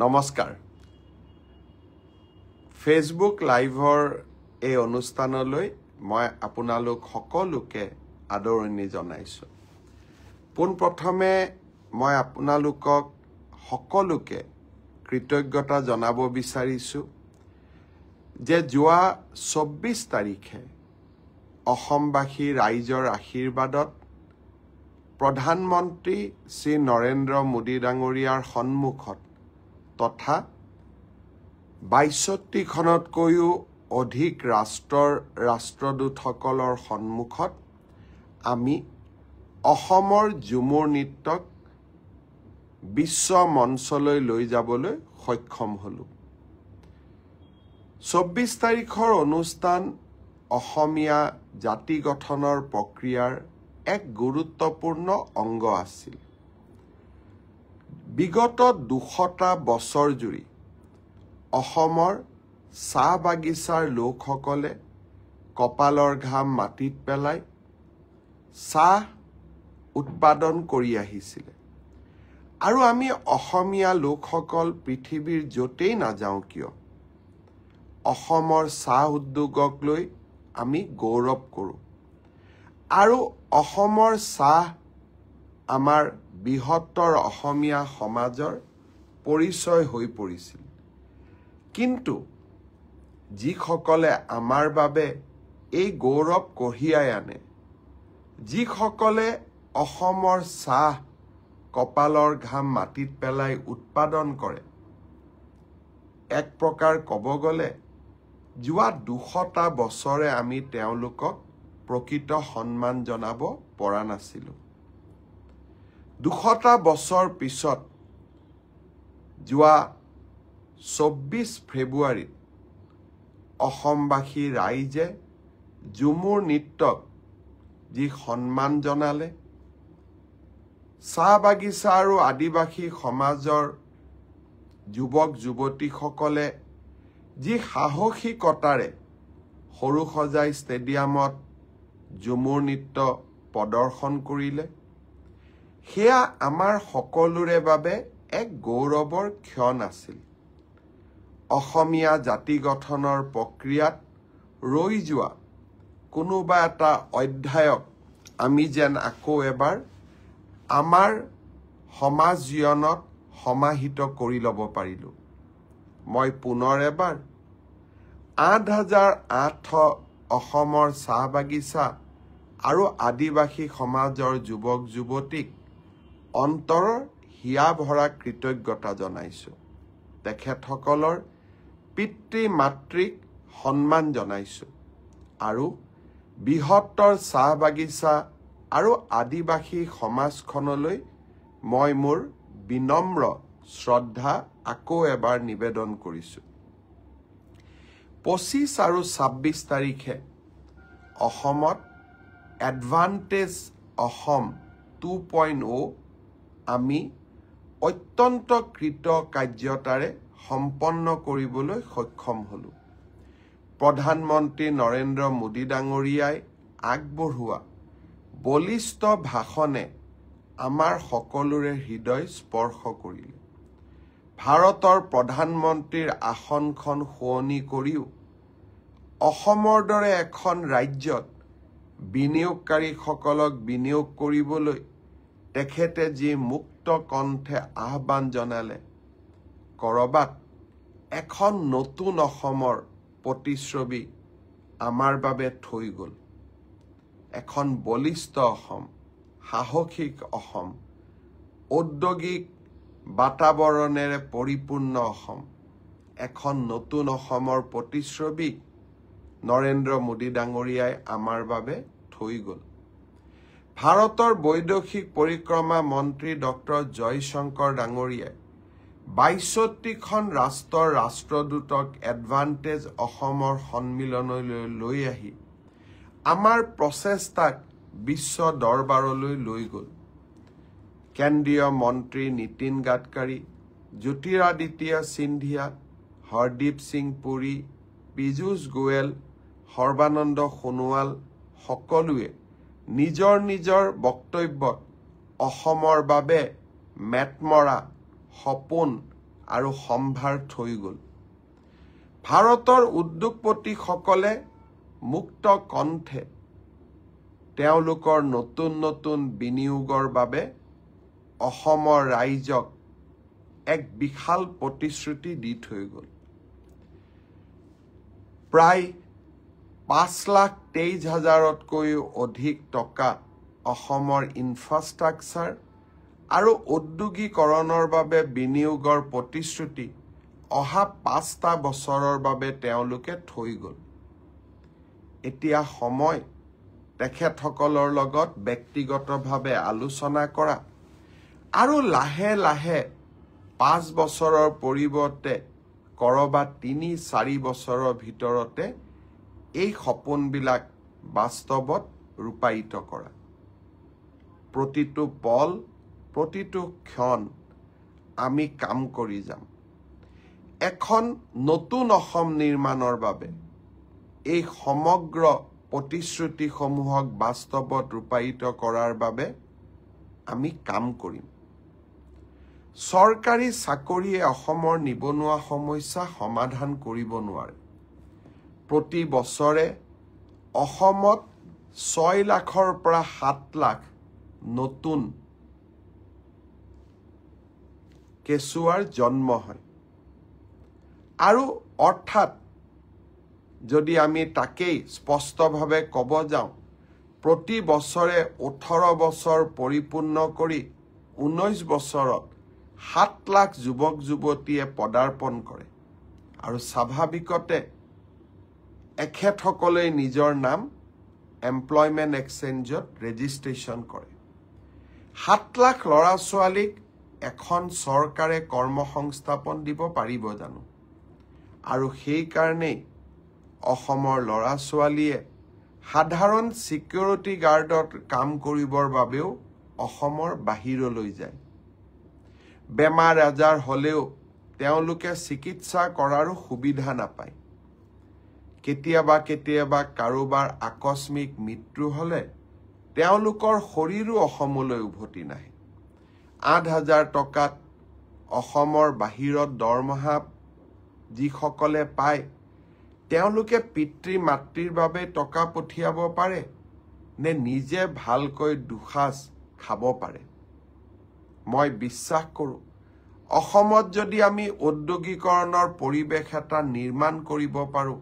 নমস্কাৰ ফেসবুক লাইভৰ এই অনুষ্ঠানলৈ মই আপোনালোক সকলোকে আদৰণি জনাইছো পোনপ্ৰথমে মই আপোনালোকক সকলোকে কৃতজ্ঞতা জনাব বিচাৰিছো যে যোৱা 24 তাৰিখে অসমবাসী ৰাইজৰ আশীৰ্বাদত প্ৰধানমন্ত্ৰী শ্ৰী নৰেন্দ্ৰ মোদী ডাঙৰীয়াৰ সন্মুখত তথা ৬২খনতকৈও অধিক ৰাষ্ট্ৰদূতসকলৰ সন্মুখত আমি অসমৰ ঝুমুৰ নৃত্যক বিশ্ব মঞ্চলৈ লৈ যাবলৈ সক্ষম হলো ২৪ তাৰিখৰ অনুষ্ঠান অসমীয়া জাতি গঠনৰ প্ৰক্ৰিয়াৰ এক গুৰুত্বপূৰ্ণ অংগ আছিল বিগত ২০০টা বছৰ জুৰি অসমৰ চাহ বাগিচাৰ লোকসকলে কপালৰ ঘাম মাটিত পেলাই চাহ উৎপাদন কৰি আহিছিল আৰু আমি অসমীয়া লোকসকল পৃথিৱীৰ যতেই নাযাওঁ কিয় অসমৰ চাহ উদ্যোগক লৈ আমি গৌৰৱ কৰোঁ আৰু অসমৰ চাহ আমাৰ বৃহত্তৰ অসমীয়া সমাজৰ পৰিচয় হৈ পৰিছিল কিন্তু যিসকলে আমাৰ বাবে এই গৌৰৱ কঢ়িয়াই আনে যিসকলে অসমৰ চাহ কপালৰ ঘাম মাটিত পেলাই উৎপাদন কৰে এক প্ৰকাৰ ক'ব গ'লে যোৱা ২০০টা বছৰে আমি তেওঁলোকক প্ৰকৃত সন্মান জনাব পৰা নাছিলো ২০০টা বছৰ পিছত যোৱা ২৪ ফেব্ৰুৱাৰীত অসমবাসী ৰাইজে ঝুমুৰ নৃত্যক যি সন্মান জনালে চাহ বাগিচা আৰু আদিবাসী সমাজৰ যুৱক যুৱতীসকলে যি সাহসিকতাৰে সৰুসজাই ষ্টেডিয়ামত ঝুমুৰ নৃত্য প্ৰদৰ্শন কৰিলে সেয়া আমাৰ সকলোৰে বাবে এক গৌৰৱৰ ক্ষণ আছিল অসমীয়া জাতি গঠনৰ প্ৰক্ৰিয়াত ৰৈ যোৱা কোনোবা এটা অধ্যায়ক আমি যেন আকৌ এবাৰ আমাৰ সমাজ জীৱনত সমাহিত কৰি ল'ব পাৰিলো মই পুনৰ এবাৰ ৮০০৮ অসমৰ চাহ বাগিচা আৰু আদিবাসী সমাজৰ যুৱক যুৱতীক অন্তৰৰ হিয়া ভৰা কৃতজ্ঞতা জনাইছো তেখেতসকলৰ পিতৃ মাতৃক সন্মান জনাইছো আৰু বৃহত্তৰ চাহ বাগিচা আৰু আদিবাসী সমাজখনলৈ মই মোৰ বিনম্ৰ শ্ৰদ্ধা আকৌ এবাৰ নিবেদন কৰিছো ২৫ আৰু ২৬ তাৰিখে অসমত এডভান্টেজ অসম 2.0 আমি অত্যন্ত কৃতকাৰ্যতাৰে সম্পন্ন কৰিবলৈ সক্ষম হলো প্ৰধানমন্ত্ৰী নৰেন্দ্ৰ মোদী ডাঙৰীয়াই আগবঢ়োৱা বলিষ্ঠ ভাষণে আমাৰ সকলোৰে হৃদয় স্পৰ্শ কৰিলে ভাৰতৰ প্ৰধানমন্ত্ৰীৰ আসনখন শুৱনি কৰিও অসমৰ দৰে এখন ৰাজ্যত বিনিয়োগকাৰীসকলক বিনিয়োগ কৰিবলৈ তেখেতে যি মুক্ত কণ্ঠে আহ্বান জনালে কৰবাত এখন নতুন অসমৰ প্ৰতিচ্ছবি আমাৰ বাবে থৈ গ'ল এখন বলিষ্ঠ অসম সাহসিক অসম ঔদ্যোগিক বাতাবৰণেৰে পৰিপূৰ্ণ অসম এখন নতুন অসমৰ প্ৰতিচ্ছবি নৰেন্দ্ৰ মোদী ডাঙৰীয়াই আমাৰ বাবে থৈ গ'ল ভাৰতৰ বৈদেশিক পৰিক্ৰমা মন্ত্ৰী ডক্টৰ জয়শংকৰ ডাঙৰীয়াই ৬২খন ৰাষ্ট্ৰৰ ৰাষ্ট্ৰদূতক এডভান্টেজ অসমৰ সন্মিলনলৈ লৈ আহি আমাৰ প্ৰচেষ্টাক বিশ্ব দৰবাৰলৈ লৈ গ'ল কেন্দ্ৰীয় মন্ত্ৰী নীতিন গাডকাৰী জ্যোতিৰাদিত্য সিন্ধিয়া হৰদীপ সিং পুৰী পীযূষ গোৱেল সৰ্বানন্দ সোণোৱাল সকলোৱে নিজৰ নিজৰ বক্তব্যত অসমৰ বাবে মেটমৰা সপোন আৰু সম্ভাৰ থৈ গ'ল। ভাৰতৰ উদ্যোগপতিসকলে মুক্ত কণ্ঠে তেওঁলোকৰ নতুন নতুন বিনিয়োগৰ বাবে অসমৰ ৰাইজক এক বিশাল প্ৰতিশ্ৰুতি দি থৈ গ'ল। প্ৰায় 5,23,000তকৈও অধিক টকা অসমৰ ইনফ্ৰাষ্ট্ৰাকচাৰ আৰু ঔদ্যোগিকৰণৰ বাবে বিনিয়োগৰ প্ৰতিশ্ৰুতি অহা 5টা বছৰৰ বাবে তেওঁলোকে থৈ গ'ল। এতিয়া সময় তেখেতসকলৰ লগত ব্যক্তিগতভাৱে আলোচনা কৰা আৰু লাহে লাহে 5 বছৰৰ পৰিৱৰ্তে কৰবাত 3-4 বছৰৰ ভিতৰতে এই সপোনবিলাক বাস্তৱত ৰূপায়িত কৰা। প্ৰতিটো পল প্ৰতিটো ক্ষণ আমি কাম কৰি যাম। এখন নতুন অসম নিৰ্মাণৰ বাবে এই সমগ্ৰ প্ৰতিশ্ৰুতিসমূহক বাস্তৱত ৰূপায়িত কৰাৰ বাবে আমি কাম কৰিম। চৰকাৰী চাকৰিয়ে অসমৰ নিবনুৱা সমস্যা সমাধান কৰিব নোৱাৰে। প্ৰতি বছৰে অসমত 6 লাখৰ পৰা 7 লাখ নতুন কেঁচুৱাৰ জন্ম হয়। আৰু অৰ্থাৎ যদি আমি তাকেই স্পষ্টভাৱে ক'ব যাওঁ, প্ৰতি বছৰে 18 বছৰ পৰিপূৰ্ণ কৰি 19 বছৰত 7 লাখ যুৱক যুৱতীয়ে পদাৰ্পণ কৰে আৰু স্বাভাৱিকতে এখেতসকলে নিজৰ নাম এমপ্লয়মেণ্ট এক্সচেঞ্জত ৰেজিষ্ট্ৰেশ্যন কৰে। 7 লাখ ল'ৰা ছোৱালীক এখন চৰকাৰে কৰ্মসংস্থাপন দিব পাৰিব জানো? আৰু সেইকাৰণেই অসমৰ ল'ৰা ছোৱালীয়ে সাধাৰণ ছিকিউৰিটি গাৰ্ডত কাম কৰিবৰ বাবেও অসমৰ বাহিৰলৈ যায়। বেমাৰ আজাৰ হ'লেও তেওঁলোকে চিকিৎসা কৰাৰো সুবিধা নাপায়। কেতিয়াবা কেতিয়াবা কাৰোবাৰ আকস্মিক মৃত্যু হ'লে তেওঁলোকৰ শৰীৰো অসমলৈ উভতি নাহে। 8,000 টকাত অসমৰ বাহিৰত দৰমহা যিসকলে পায় তেওঁলোকে পিতৃ মাতৃৰ বাবে টকা পঠিয়াব পাৰে নে নিজে ভালকৈ দুসাঁজ খাব পাৰে? মই বিশ্বাস কৰোঁ অসমত যদি আমি ঔদ্যোগিকৰণৰ পৰিৱেশ এটা নিৰ্মাণ কৰিব পাৰোঁ,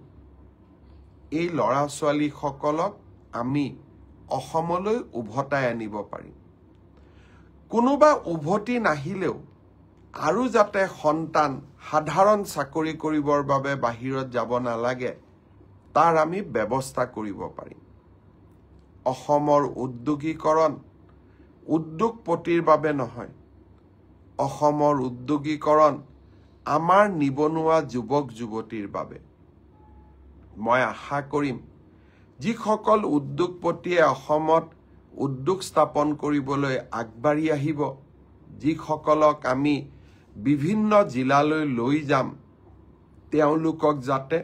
এই ল'ৰা ছোৱালীসকলক আমি অসমলৈ উভতাই আনিব পাৰিম। কোনোবা উভতি নাহিলেও আৰু যাতে সন্তান সাধাৰণ চাকৰি কৰিবৰ বাবে বাহিৰত যাব নালাগে তাৰ আমি ব্যৱস্থা কৰিব পাৰিম। অসমৰ উদ্যোগীকৰণ উদ্যোগপতিৰ বাবে নহয়, অসমৰ উদ্যোগীকৰণ আমাৰ নিবনুৱা যুৱক যুৱতীৰ বাবে। মই আশা কৰিম যিসকল উদ্যোগপতিয়ে অসমত উদ্যোগ স্থাপন কৰিবলৈ আগবাঢ়ি আহিব, যিসকলক আমি বিভিন্ন জিলালৈ লৈ যাম, তেওঁলোকক যাতে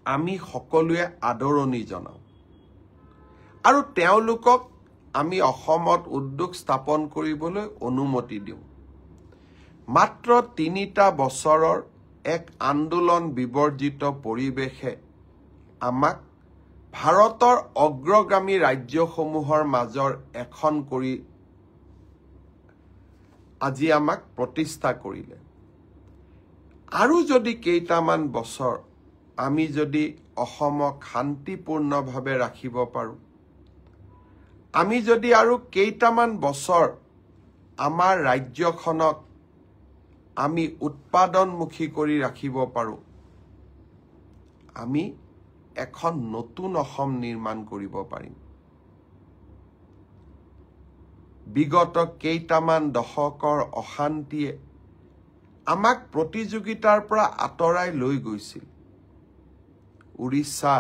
আমি সকলোৱে আদৰণি জনাওঁ আৰু তেওঁলোকক আমি অসমত উদ্যোগ স্থাপন কৰিবলৈ অনুমতি দিওঁ। মাত্ৰ 3টা বছৰৰ এক আন্দোলন বিবৰ্জিত পৰিৱেশে আমাক ভাৰতৰ অগ্ৰগামী ৰাজ্যসমূহৰ মাজৰ এখন কৰি আজি আমাক প্ৰতিষ্ঠা কৰিলে। আৰু যদি কেইটামান বছৰ আমি যদি অসমক শান্তিপূৰ্ণভাৱে ৰাখিব পাৰোঁ, আমি যদি আৰু কেইটামান বছৰ আমাৰ ৰাজ্যখনক আমি উৎপাদনমুখী কৰি ৰাখিব পাৰোঁ, আমি এখন নতুন অসম নিৰ্মাণ কৰিব পাৰিম। বিগত কেইটামান দশকৰ অশান্তিয়ে আমাক প্ৰতিযোগিতাৰ পৰা আঁতৰাই লৈ গৈছিল। উৰিষ্যা,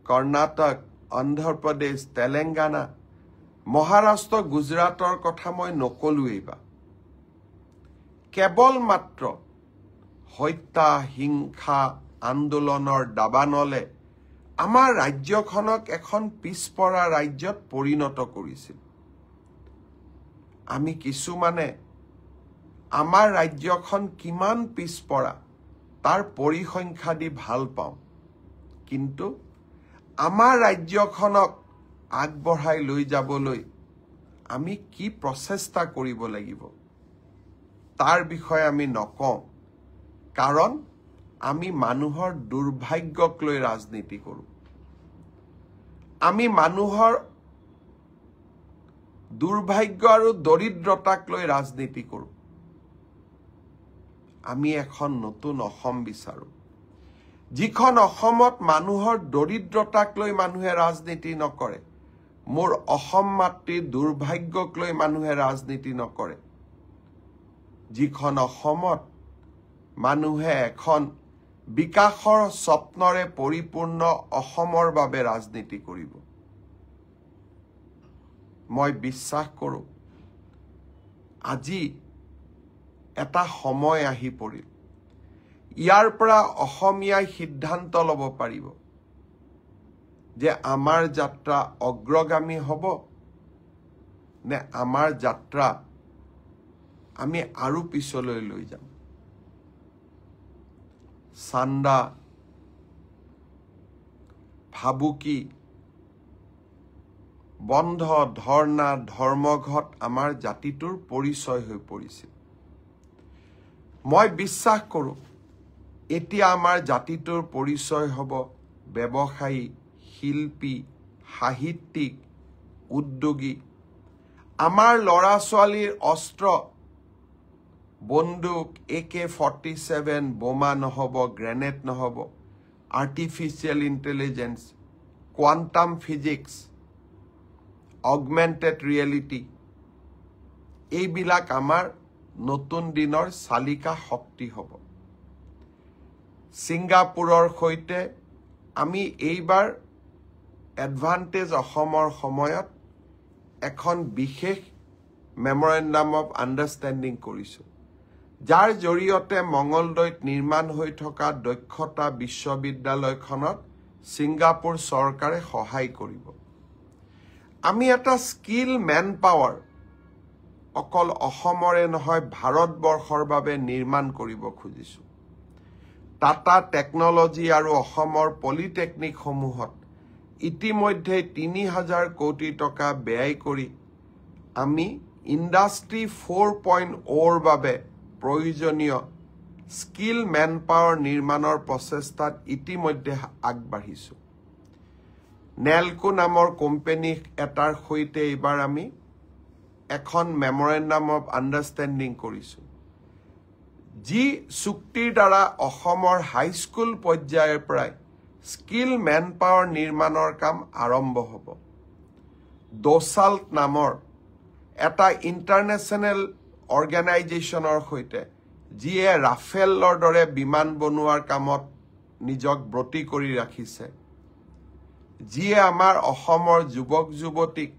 কৰ্ণাটক, অন্ধ্ৰপ্ৰদেশ, তেলেংগানা, মহাৰাষ্ট্ৰ, গুজৰাটৰ কথা মই নকলোৱেই বা। কেৱল মাত্ৰ হত্যা হিংসা আন্দোলনৰ দাবানলে আমাৰ ৰাজ্যখনক এখন পিছপৰা ৰাজ্যত পৰিণত কৰিছিল। আমি কিছুমানে আমাৰ ৰাজ্যখন কিমান পিছপৰা তাৰ পৰিসংখ্যা দি ভাল পাওঁ, কিন্তু আমাৰ ৰাজ্যখনক আগবঢ়াই লৈ যাবলৈ আমি কি প্ৰচেষ্টা কৰিব লাগিব তাৰ বিষয়ে আমি নকওঁ, কাৰণ আমি মানুহৰ দুৰ্ভাগ্যক লৈ ৰাজনীতি কৰোঁ। আমি মানুহৰ দুৰ্ভাগ্য আৰু দৰিদ্ৰতাক লৈ ৰাজনীতি কৰোঁ। আমি এখন নতুন অসম বিচাৰোঁ, যিখন অসমত মানুহৰ দৰিদ্ৰতাক লৈ মানুহে ৰাজনীতি নকৰে, মোৰ অসম মাতৃৰ দুৰ্ভাগ্যক লৈ মানুহে ৰাজনীতি নকৰে, যিখন অসমত মানুহে এখন বিকাশৰ স্বপ্নৰে পৰিপূৰ্ণ অসমৰ বাবে ৰাজনীতি কৰিব। মই বিশ্বাস কৰোঁ আজি এটা সময় আহি পৰিল, ইয়াৰ পৰা অসমীয়াই সিদ্ধান্ত ল'ব পাৰিব যে আমাৰ যাত্ৰা অগ্ৰগামী হ'ব নে আমাৰ যাত্ৰা আমি আৰু পিছলৈ লৈ যাম। চান্দা, ভাবুকি, বন্ধ, ধৰ্ণা, ধৰ্মঘট আমাৰ জাতিটোৰ পৰিচয় হৈ পৰিছিল। মই বিশ্বাস কৰোঁ এতিয়া আমাৰ জাতিটোৰ পৰিচয় হ'ব ব্যৱসায়ী, শিল্পী, সাহিত্যিক, উদ্যোগী। আমাৰ ল'ৰা ছোৱালীৰ অস্ত্ৰ, বন্দুক, AK-47 বোমা নহ'ব, গ্ৰেনেড নহ'ব, artificial intelligence, quantum physics, augmented reality, এইবিলাক আমাৰ নতুন দিনৰ চালিকা শক্তি হ'ব। ছিংগাপুৰৰ সৈতে আমি এইবাৰ এডভান্টেজ অসমৰ সময়ত এখন বিশেষ মেমৰেণ্ডাম অফ আণ্ডাৰষ্টেণ্ডিং কৰিছোঁ, যাৰ জৰিয়তে মঙলদৈত নিৰ্মাণ হৈ থকা দক্ষতা বিশ্ববিদ্যালয়খনত ছিংগাপুৰ চৰকাৰে সহায় কৰিব। আমি এটা স্কিল মেন পাৱাৰ অকল অসমৰে নহয় ভাৰতবৰ্ষৰ বাবে নিৰ্মাণ কৰিব খুজিছোঁ। টাটা টেকনলজি আৰু অসমৰ পলিটেকনিকসমূহত ইতিমধ্যে ৩,০০০ কোটি টকা ব্যয় কৰি আমি ইণ্ডাষ্ট্ৰী 4.0ৰ বাবে প্ৰয়োজনীয় স্কিল মেন পাৱাৰ নিৰ্মাণৰ প্ৰচেষ্টাত ইতিমধ্যে আগবাঢ়িছোঁ। নেলকো নামৰ কোম্পানী এটাৰ সৈতে এইবাৰ আমি এখন মেমৰেণ্ডাম অফ আণ্ডাৰষ্টেণ্ডিং কৰিছোঁ, যি চুক্তিৰ দ্বাৰা অসমৰ হাইস্কুল পৰ্যায়ৰ পৰাই স্কিল মেন পাৱাৰ নিৰ্মাণৰ কাম আৰম্ভ হ'ব। দোচাল্ট নামৰ এটা ইণ্টাৰনেশ্যনেল অৰ্গেনাইজেশ্যনৰ সৈতে, যিয়ে ৰাফেলৰ দৰে বিমান বনোৱাৰ কামত নিজক ব্ৰতী কৰি ৰাখিছে, যিয়ে আমাৰ অসমৰ যুৱক যুৱতীক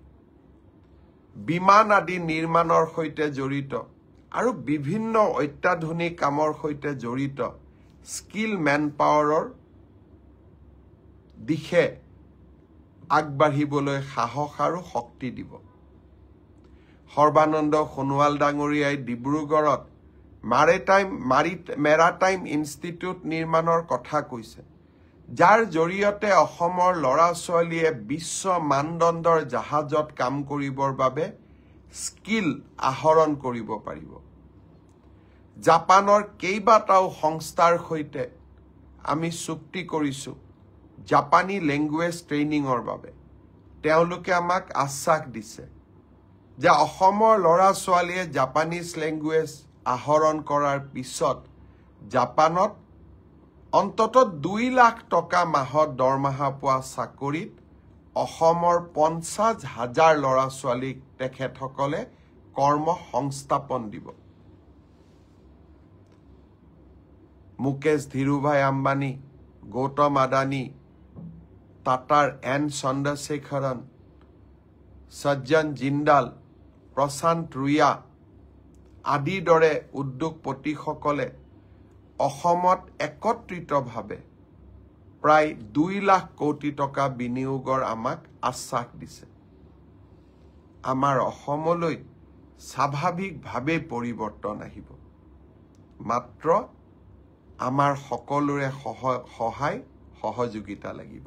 বিমান আদি নিৰ্মাণৰ সৈতে জড়িত আৰু বিভিন্ন অত্যাধুনিক কামৰ সৈতে জড়িত স্কিল মেন পাৱাৰৰ দিশে আগবাঢ়িবলৈ সাহস আৰু শক্তি দিব। সৰ্বানন্দ সোণোৱাল ডাঙৰীয়াই ডিব্ৰুগড়ত মেৰাটাইম ইনষ্টিটিউট নিৰ্মাণৰ কথা কৈছে, যাৰ জৰিয়তে অসমৰ ল'ৰা ছোৱালীয়ে বিশ্ব মানদণ্ডৰ জাহাজত কাম কৰিবৰ বাবে স্কিল আহৰণ কৰিব পাৰিব। জাপানৰ কেইবাটাও সংস্থাৰ সৈতে আমি চুক্তি কৰিছোঁ জাপানী লেংগুৱেজ ট্ৰেইনিঙৰ বাবে। তেওঁলোকে আমাক আশ্বাস দিছে যে অসমৰ ল'ৰা ছোৱালীয়ে জাপানীজ লেংগুৱেজ আহৰণ কৰাৰ পিছত জাপানত অন্ততঃ 2 লাখ টকা মাহত দৰমহা পোৱা চাকৰিত অসমৰ 50,000 ল'ৰা ছোৱালীক তেখেতসকলে কৰ্ম সংস্থাপন দিব। মুকেশ ধীৰুভাই আম্বানী, গৌতম আদানী, টাটাৰ এন চন্দ্ৰশেখৰন, সজ্জন জিন্দাল, প্ৰশান্ত ৰুয়া আদিৰ দৰে উদ্যোগপতিসকলে অসমত একত্ৰিতভাৱে প্ৰায় 2 লাখ কোটি টকা বিনিয়োগৰ আমাক আশ্বাস দিছে। আমাৰ অসমলৈ স্বাভাৱিকভাৱে পৰিৱৰ্তন আহিব মাত্ৰ আমাৰ সকলোৰে সহায় সহযোগিতা লাগিব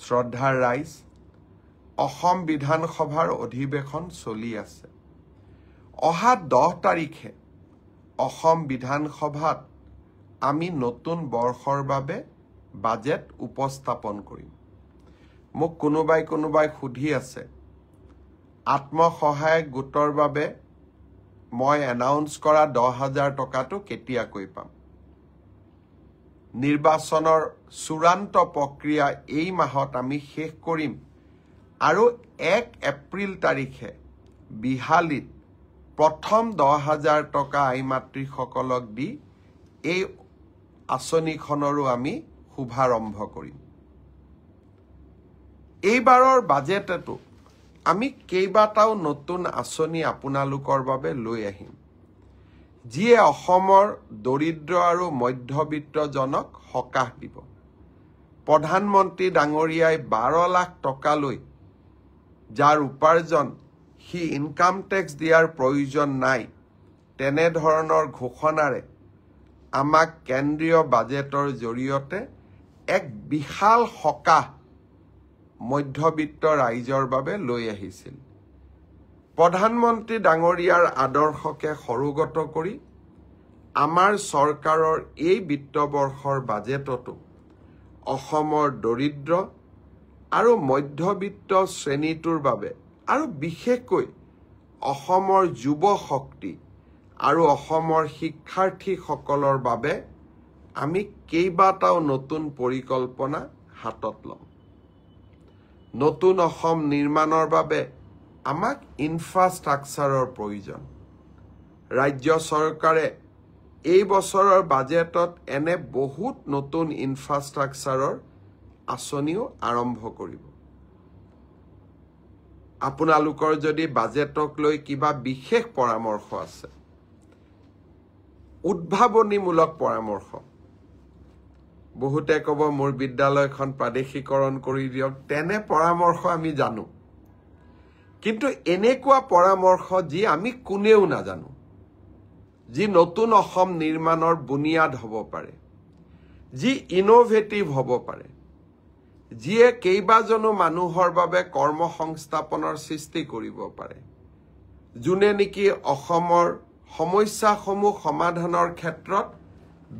শ্ৰদ্ধাৰ ৰাইজ অসম বিধানসভাৰ অধিৱেশন চলি আছে অহা 10 তাৰিখে অসম বিধানসভাত আমি নতুন বৰ্ষৰ বাবে বাজেট উপস্থাপন কৰিম মোক কোনোবাই সুধি আছে আত্মসহায়ক গোটৰ বাবে মই এনাউন্স কৰা 10,000 টকাটো কেতিয়াকৈ পাম নিৰ্বাচনৰ চূড়ান্ত প্ৰক্ৰিয়া এই মাহত আমি শেষ কৰিম আৰু 1 এপ্ৰিল তাৰিখে বিহালীত প্ৰথম 10,000 টকা আইমাতৃসকলক দি এই আঁচনিখনৰো আমি শুভাৰম্ভ কৰিম এইবাৰৰ বাজেটটো আমি কেইবাটাও নতুন আঁচনি আপোনালোকৰ বাবে লৈ আহিম যিয়ে অসমৰ দৰিদ্ৰ আৰু মধ্যবিত্তজনক সকাহ দিব প্ৰধানমন্ত্ৰী ডাঙৰীয়াই 12 লাখ টকালৈ যাৰ উপাৰ্জন সি ইনকাম টেক্স দিয়াৰ প্ৰয়োজন নাই তেনে ধৰণৰ ঘোষণাৰে আমাক কেন্দ্ৰীয় বাজেটৰ জৰিয়তে এক বিশাল সকাহ মধ্যবিত্ত ৰাইজৰ বাবে লৈ আহিছিল প্ৰধানমন্ত্ৰী ডাঙৰীয়াৰ আদৰ্শকে সৰুগত কৰি আমাৰ চৰকাৰৰ এই বিত্তবৰ্ষৰ বাজেটতো অসমৰ দৰিদ্ৰ আৰু মধ্যবিত্ত শ্ৰেণীটোৰ বাবে আৰু বিশেষকৈ অসমৰ যুৱ শক্তি আৰু অসমৰ শিক্ষাৰ্থীসকলৰ বাবে আমি কেইবাটাও নতুন পৰিকল্পনা হাতত ল'ম নতুন অসম নিৰ্মাণৰ বাবে আমাক ইনফ্ৰাষ্ট্ৰাকচাৰৰ প্ৰয়োজন ৰাজ্য চৰকাৰে এই বছৰৰ বাজেটত এনে বহুত নতুন ইনফ্ৰাষ্ট্ৰাকচাৰৰ আঁচনিও আৰম্ভ কৰিব আপোনালোকৰ যদি বাজেটক লৈ কিবা বিশেষ পৰামৰ্শ আছে উদ্ভাৱনীমূলক পৰামৰ্শ বহুতে ক'ব মোৰ বিদ্যালয়খন প্ৰাদেশিকৰণ কৰি দিয়ক তেনে পৰামৰ্শ আমি জানো কিন্তু এনেকুৱা পৰামৰ্শ যি আমি কোনেও নাজানো যি নতুন অসম নিৰ্মাণৰ বুনিয়াদ হ'ব পাৰে যি ইনোভেটিভ হ'ব পাৰে যিয়ে কেইবাজনো মানুহৰ বাবে কৰ্মসংস্থাপনৰ সৃষ্টি কৰিব পাৰে যোনে নেকি অসমৰ সমস্যাসমূহ সমাধানৰ ক্ষেত্ৰত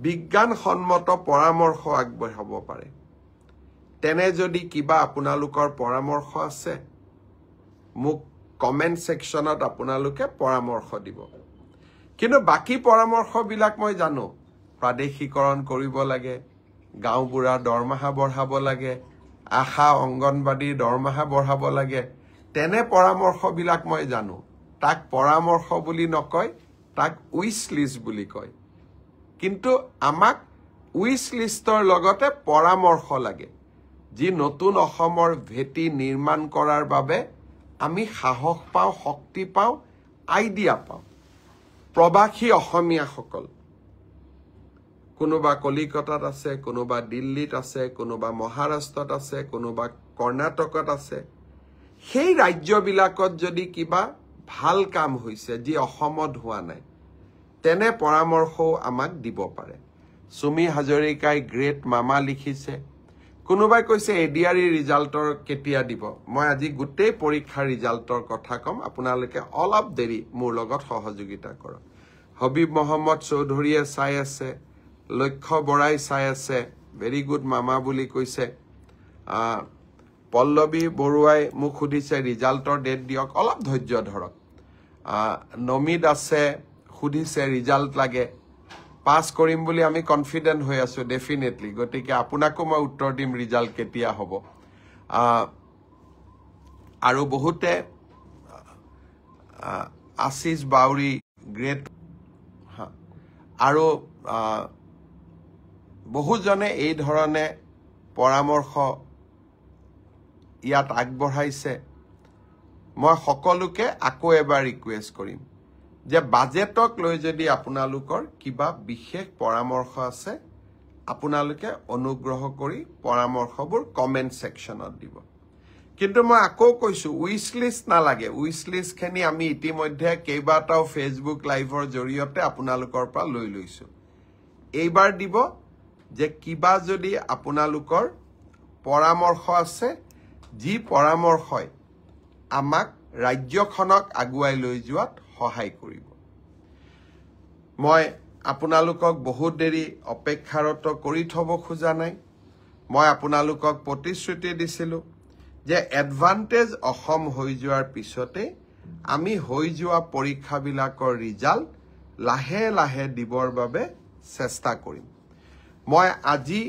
বিজ্ঞানসন্মত পৰামৰ্শ আগবঢ়াব পাৰে তেনে যদি কিবা আপোনালোকৰ পৰামৰ্শ আছে মোক কমেন্ট সেকশনত আপোনালোকে পৰামৰ্শ দিব কিন্তু বাকি পৰামৰ্শবিলাক মই জানো প্ৰাদেশিকৰণ কৰিব লাগে গাঁওবুঢ়াৰ দৰমহা বঢ়াব লাগে আশা অংগনবাড়ীৰ দৰমহা বঢ়াব লাগে তেনে পৰামৰ্শবিলাক মই জানো তাক পৰামৰ্শ বুলি নকয় তাক উইশ লিষ্ট বুলি কয় কিন্তু আমাক উইশ লিষ্টৰ লগতে পৰামৰ্শ লাগে যি নতুন অসমৰ ভেটি নিৰ্মাণ কৰাৰ বাবে আমি সাহস পাওঁ শক্তি পাওঁ আইডিয়া পাওঁ প্ৰবাসী অসমীয়াসকল কোনোবা কলিকতাত আছে কোনোবা দিল্লীত আছে কোনোবা মহাৰাষ্ট্ৰত আছে কোনোবা কৰ্ণাটকত আছে সেই ৰাজ্যবিলাকত যদি কিবা ভাল কাম হৈছে যি অসমত হোৱা নাই তেনে পৰামৰ্শও আমাক দিব পাৰে সুমি হাজৰিকাই গ্ৰেট মামা লিখিছে কোনোবাই কৈছে এডিআৰই ৰিজাল্টৰ কেতিয়া দিব মই আজি গোটেই পৰীক্ষাৰ ৰিজাল্টৰ কথা কম আপোনালোকে অলপ দেৰি মোৰ লগত সহযোগিতা কৰক হবিব মোহাম্মদ চৌধুৰীয়ে চাই আছে লক্ষ্য বৰাই চাই আছে ভেৰি গুড মামা বুলি কৈছে পল্লৱী বৰুৱাই মোক সুধিছে ৰিজাল্টৰ ডেট দিয়ক অলপ ধৈৰ্য ধৰক নমিদ আছে সুধিছে ৰিজাল্ট লাগে পাস কৰিম বুলি আমি কনফিডেন্ট হৈ আছো ডেফিনেটলি গতিকে আপোনাকো মই উত্তৰ দিম ৰিজাল্ট কেতিয়া হ'ব আৰু বহুতে আশিস বাউৰী গ্ৰেট আৰু বহুজনে এই ধৰণে পৰামৰ্শ ইয়াত আগবঢ়াইছে মই সকলোকে আকৌ এবাৰ ৰিকুৱেষ্ট কৰিম যে বাজেটক লৈ যদি আপোনালোকৰ কিবা বিশেষ পৰামৰ্শ আছে আপোনালোকে অনুগ্ৰহ কৰি পৰামৰ্শবোৰ কমেন্ট সেকশনত দিব কিন্তু মই আকৌ কৈছো উইচ লিষ্ট নালাগে উইচ লিষ্টখিনি আমি ইতিমধ্যে কেইবাটাও ফেচবুক লাইভৰ জৰিয়তে আপোনালোকৰ পৰা লৈ লৈছো এইবাৰ দিব যে কিবা যদি আপোনালোকৰ পৰামৰ্শ আছে যি পৰামৰ্শই আমাক ৰাজ্যখনক আগুৱাই লৈ যোৱাত সহায় কৰিব মই আপোনালোকক বহুত দেৰি অপেক্ষাৰত কৰি থব খোজা নাই মই আপোনালোকক প্ৰতিশ্ৰুতি দিছিলো যে এডভান্টেজ অসম হৈ যোৱাৰ পিছতে আমি হৈ যোৱা পৰীক্ষাবিলাকৰ ৰিজাল্ট লাহে লাহে দিবৰ বাবে চেষ্টা কৰিম মই আজি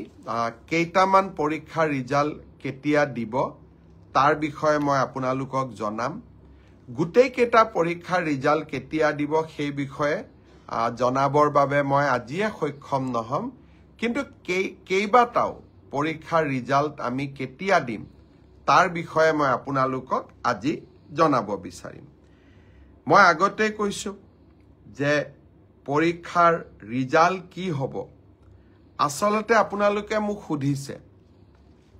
কেইটামান পৰীক্ষাৰ ৰিজাল্ট কেতিয়া দিব তাৰ বিষয়ে মই আপোনালোকক জনাম গোটেই কেইটা পৰীক্ষাৰ ৰিজাল্ট কেতিয়া দিব সেই বিষয়ে জনাবৰ বাবে মই আজিয়ে সক্ষম নহম কিন্তু কেইবাটাও পৰীক্ষাৰ ৰিজাল্ট আমি কেতিয়া দিম তাৰ বিষয়ে মই আপোনালোকক আজি জনাব বিচাৰিম মই আগতে কৈছো যে পৰীক্ষাৰ ৰিজাল্ট কি হ'ব আসলতে আপোনালোকে মোক সুধিছে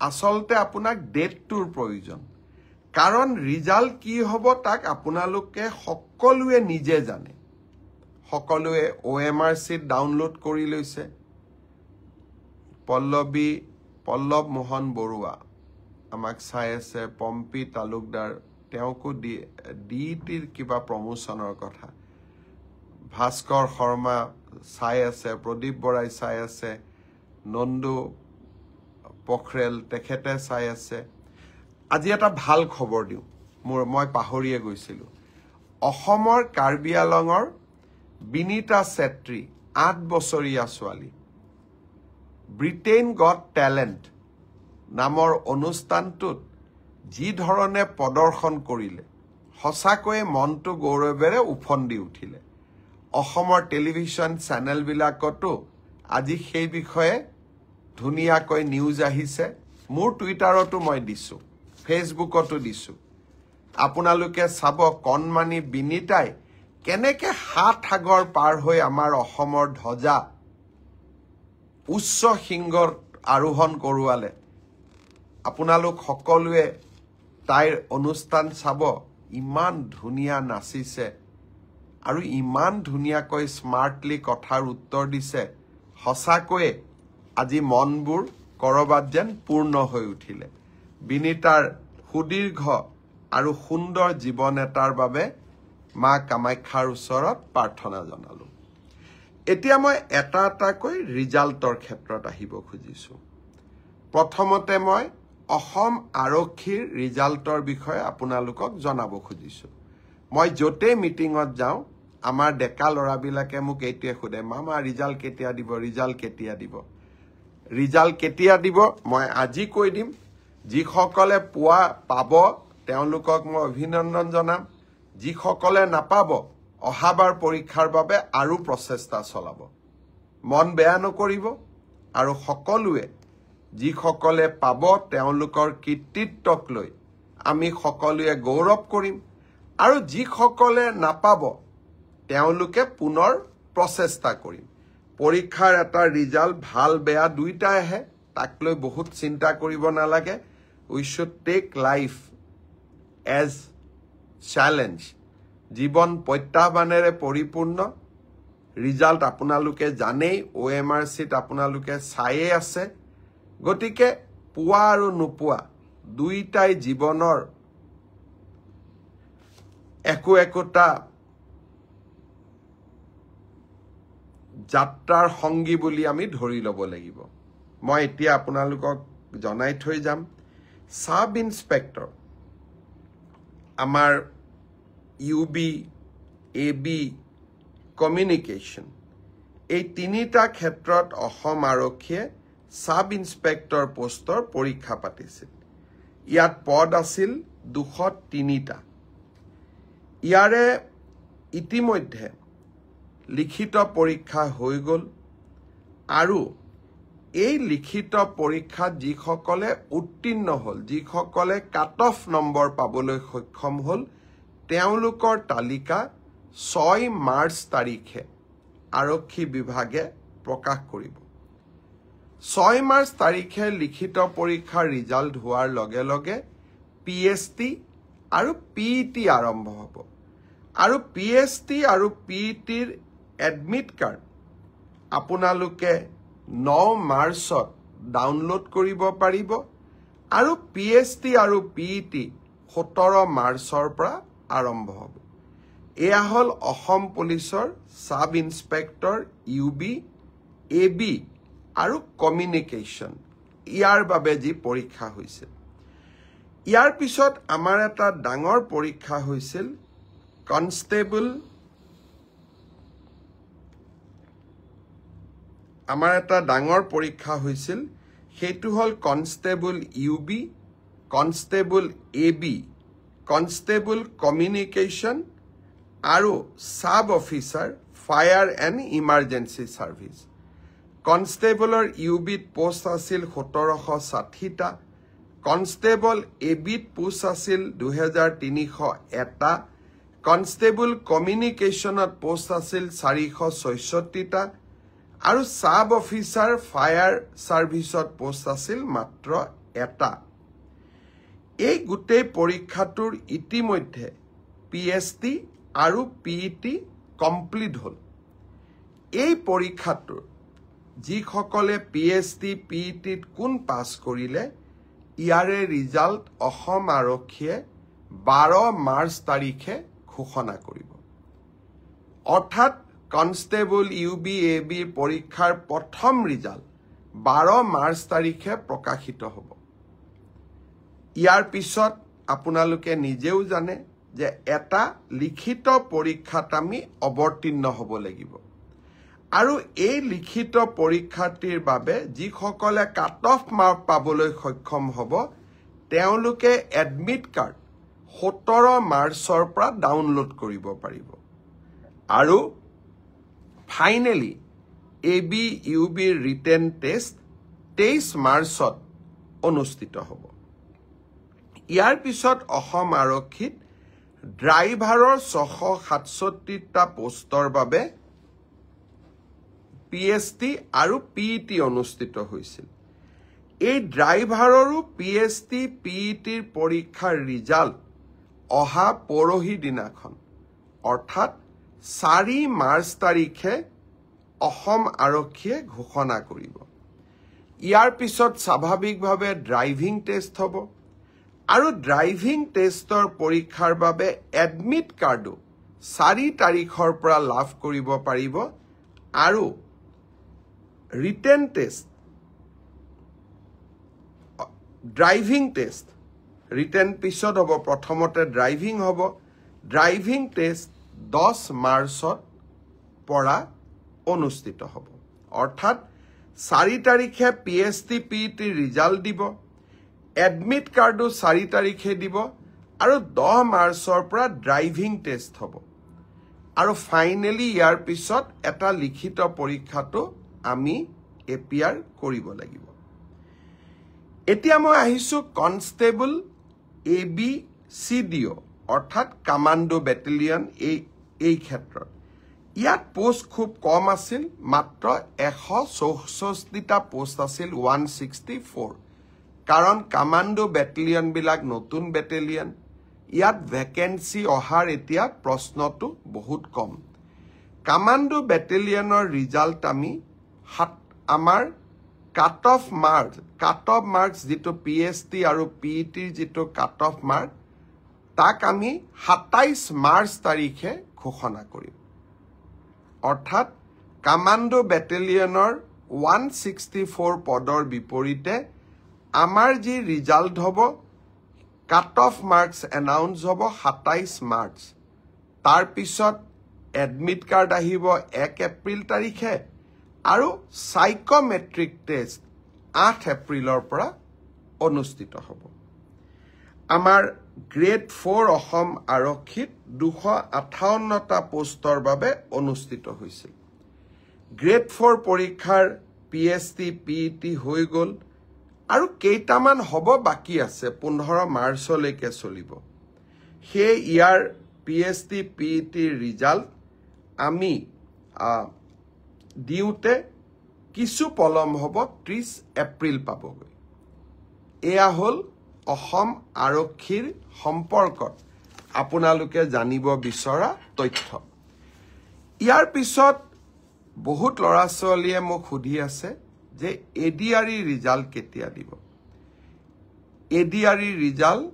আসলতে আপোনাক ডেটটোৰ প্ৰয়োজন কাৰণ ৰিজাল্ট কি হ'ব তাক আপোনালোকে সকলোৱে নিজে জানে সকলোৱে OMR sheet ডাউনলোড কৰি লৈছে পল্লৱ মোহন বৰুৱা আমাক চাই আছে পম্পি তালুকদাৰ তেওঁকো ডিটিৰ কিবা প্ৰমোচনৰ কথা ভাস্কৰ শৰ্মা চাই আছে প্ৰদীপ বৰাই চাই আছে নন্দু পখৰেল তেখেতে চাই আছে আজি এটা ভাল খবৰ দিওঁ মই পাহৰিয়ে গৈছিলো অসমৰ কাৰ্বি আলঙৰ বিনিতা চেত্ৰী 8 বছৰীয়া ছোৱালী ব্ৰিটেইন গট টেলেণ্ট নামৰ অনুষ্ঠানটোত যি ধৰণে প্ৰদৰ্শন কৰিলে সঁচাকৈয়ে মনটো গৌৰৱেৰে উফন্দি উঠিলে অসমৰ টেলিভিছন চেনেলবিলাকতো আজি সেই বিষয়ে ধুনীয়াকৈ নিউজ আহিছে মোৰ টুইটাৰতো মই দিছো ফেচবুকতো দিছো আপোনালোকে চাব কণমানি বিনিতাই কেনেকে হাত সাগৰ পাৰ হৈ আমাৰ অসমৰ ধ্বজা উচ্চ শৃংগত আৰোহণ কৰোৱালে আপোনালোক সকলোৱে তাইৰ অনুষ্ঠান চাব ইমান ধুনীয়া নাচিছে আৰু ইমান ধুনীয়াকৈ স্মাৰ্টলি কথাৰ উত্তৰ দিছে সঁচাকৈয়ে আজি মনবোৰ কৰবাত যেন পূৰ্ণ হৈ উঠিলে বিনিতাৰ সুদীৰ্ঘ আৰু সুন্দৰ জীৱন এটাৰ বাবে মা কামাখ্যাৰ ওচৰত প্ৰাৰ্থনা জনালো এতিয়া মই এটা এটাকৈ ৰিজাল্টৰ ক্ষেত্ৰত আহিব খুজিছো প্ৰথমতে মই অসম আৰক্ষীৰ ৰিজাল্টৰ বিষয়ে আপোনালোকক জনাব খুজিছো মই যতে মিটিঙত যাওঁ আমাৰ ডেকা লৰাবিলাকে মোক এইটোৱে খুদে মামা ৰিজাল্ট কেতিয়া দিব মই আজি কৈ দিম যিসকলে পাব তেওঁলোকক মই অভিনন্দন জনাম যিসকলে নাপাব অহাবাৰ পৰীক্ষাৰ বাবে আৰু প্ৰচেষ্টা চলাব মন বেয়া নকৰিব আৰু সকলোৱে যিসকলে পাব তেওঁলোকৰ কৃতিত্বক লৈ আমি সকলোৱে গৌৰৱ কৰিম আৰু যিসকলে নাপাব তেওঁলোকে পুনৰ প্ৰচেষ্টা কৰিম পৰীক্ষাৰ এটা ৰিজাল্ট ভাল বেয়া দুইটা আহে তাক লৈ বহুত চিন্তা কৰিব নালাগে we should take life as challenge জীৱন প্ৰত্যাহ্বানেৰে পৰিপূৰ্ণ ৰিজাল্ট আপোনালোকে জানেই OMR sheet আপোনালোকে চাইয়ে আছে গতিকে পোৱা আৰু নোপোৱা দুইটাই জীৱনৰ একোটা যাত্ৰাৰ সংগী বুলি আমি ধৰি ল'ব লাগিব মই এতিয়া আপোনালোকক জনাই থৈ যাম সাব ইন্সপেক্টৰ আমাৰ UB AB কমিউনিকেশ্যন এই তিনিটা ক্ষেত্ৰত অসম আৰক্ষীয়ে সাব ইন্সপেক্টৰ পোষ্টৰ পৰীক্ষা পাতিছিল ইয়াত পদ আছিল 203টা ইয়াৰে ইতিমধ্যে লিখিত পৰীক্ষা হৈ গল আৰু এই লিখিত পৰীক্ষাত যিসকলে উত্তীৰ্ণ হল যিসকলে কাট অফ নম্বৰ পাবলৈ সক্ষম হল তেওঁলোকৰ তালিকা 6 মাৰ্চ তাৰিখে আৰক্ষী বিভাগে প্ৰকাশ কৰিব 6 মাৰ্চ তাৰিখে লিখিত পৰীক্ষাৰ ৰিজাল্ট হোৱাৰ লগে লগে PST আৰু PET আৰম্ভ হ'ব আৰু PST আৰু PETৰ এডমিট কাৰ্ড আপোনালোকে 9 মাৰ্চত ডাউনলোড কৰিব পাৰিব আৰু PST আৰু PET 17 মাৰ্চৰ পৰা আৰম্ভ হ'ব। এয়া হ'ল অসম পুলিচৰ সাব ইন্সপেক্টৰ UB, AB আৰু কমিউনিকেশ্যন ইয়াৰ বাবে যি পৰীক্ষা হৈছিল। ইয়াৰ পিছত আমাৰ এটা ডাঙৰ পৰীক্ষা হৈছিল কনষ্টেবল সেইটো হ'ল constable UB, constable AB, constable communication আৰু sub officer fire and emergency service. কনষ্টেবলৰ UBত পোষ্ট আছিল 1760টা, কনষ্টেবল ABত পোষ্ট আছিল 2301টা, কনষ্টেবল কমিউনিকেশ্যনত পোষ্ট আছিল 466টা আৰু সাব অফিচাৰ ফায়াৰ ছাৰ্ভিচত পোষ্ট আছিল মাত্ৰ এটা। এই গোটেই পৰীক্ষাটোৰ ইতিমধ্যে PST আৰু PET কমপ্লিট হ'ল। এই পৰীক্ষাটোৰ যিসকলে PST, PETত কোন পাছ কৰিলে ইয়াৰে ৰিজাল্ট অসম আৰক্ষীয়ে 12 মাৰ্চ তাৰিখে ঘোষণা কৰিব। অৰ্থাৎ কনষ্টেবল UB, AB পৰীক্ষাৰ প্ৰথম ৰিজাল্ট 12 মাৰ্চ তাৰিখে প্ৰকাশিত হ'ব। ইয়াৰ পিছত আপোনালোকে নিজেও জানে যে এটা লিখিত পৰীক্ষাত আমি অৱতীৰ্ণ হ'ব লাগিব আৰু এই লিখিত পৰীক্ষাটিৰ বাবে যিসকলে কাট অফ মাৰ্ক পাবলৈ সক্ষম হ'ব তেওঁলোকে এডমিট কাৰ্ড 17 মাৰ্চৰ পৰা ডাউনলোড কৰিব পাৰিব আৰু finally AB, UB written test 23 মাৰ্চত অনুষ্ঠিত হ'ব। ইয়াৰ পিছত অসম আৰক্ষীত ড্ৰাইভাৰৰ 667টা পোষ্টৰ বাবে PST আৰু PET অনুষ্ঠিত হৈছিল। এই ড্ৰাইভাৰৰো PST, PETৰ পৰীক্ষাৰ ৰিজাল্ট অহা পৰহি দিনাখন অৰ্থাৎ 4 মাৰ্চ তাৰিখে অসম আৰক্ষীয়ে ঘোষণা কৰিব। ইয়াৰ পিছত স্বাভাৱিকভাৱে ড্ৰাইভিং টেষ্ট হ'ব আৰু ড্ৰাইভিং টেষ্টৰ পৰীক্ষাৰ বাবে এডমিট কাৰ্ডো 4 তাৰিখৰ পৰা লাভ কৰিব পাৰিব আৰু written test driving test written পিছত হ'ব, প্ৰথমতে ড্ৰাইভিং হ'ব। ড্ৰাইভিং টেষ্ট 10 মাৰ্চত পৰা অনুষ্ঠিত হ'ব। অৰ্থাৎ 4 তাৰিখে PST, PET ৰিজাল্ট দিব, এডমিট কাৰ্ডো 4 তাৰিখে দিব আৰু 10 মাৰ্চৰ পৰা ড্ৰাইভিং টেষ্ট হ'ব আৰু ফাইনেলি ইয়াৰ পিছত এটা লিখিত পৰীক্ষাটো আমি এপিয়াৰ কৰিব লাগিব। এতিয়া মই আহিছো কনষ্টেবল AB, CDO অৰ্থাৎ কামাণ্ডো বেটেলিয়ন এই ক্ষেত্ৰত। ইয়াত পোষ্ট খুব কম আছিল, মাত্ৰ 164টা পোষ্ট আছিল 164, কাৰণ কামাণ্ডো বেটেলিয়নবিলাক নতুন বেটেলিয়ন। ইয়াত ভেকেন্সি অহাৰ এতিয়া প্ৰশ্নটো বহুত কম। কামাণ্ডো বেটেলিয়নৰ ৰিজাল্ট আমি আমাৰ কাট অফ মাৰ্কছ যিটো PST আৰু PETৰ যিটো কাট অফ মাৰ্ক তাক আমি 27 মাৰ্চ তাৰিখে ঘোষণা কৰিম। অৰ্থাৎ কামাণ্ডো বেটেলিয়নৰ 164 পদৰ বিপৰীতে আমাৰ যি ৰিজাল্ট হ'ব কাট অফ মাৰ্কছ এনাউন্স হ'ব 27 মাৰ্চ। তাৰ পিছত এডমিট কাৰ্ড আহিব 1 এপ্ৰিল তাৰিখে আৰু সাইকোমেট্ৰিক টেষ্ট 8 এপ্ৰিলৰ পৰা অনুষ্ঠিত হ'ব। আমাৰ গ্ৰেড 4 অসম আৰক্ষীত 258টা পোষ্টৰ বাবে অনুষ্ঠিত হৈছিল। গ্ৰেড 4 পৰীক্ষাৰ PST, PET হৈ গ'ল আৰু কেইটামান হ'ব বাকী আছে, 15 মাৰ্চলৈকে চলিব। সেই ইয়াৰ PST, PETৰ ৰিজাল্ট আমি দিওঁতে কিছু পলম হ'ব, 30 এপ্ৰিল পাবগৈ। এয়া হ'ল অসম আৰক্ষীৰ সম্পৰ্কত আপোনালোকে জানিব বিচৰা তথ্য। ইয়াৰ পিছত বহুত ল'ৰা ছোৱালীয়ে মোক সুধি আছে যে এডিআৰই ৰিজাল্ট কেতিয়া দিব। এডিআৰই ৰিজাল্ট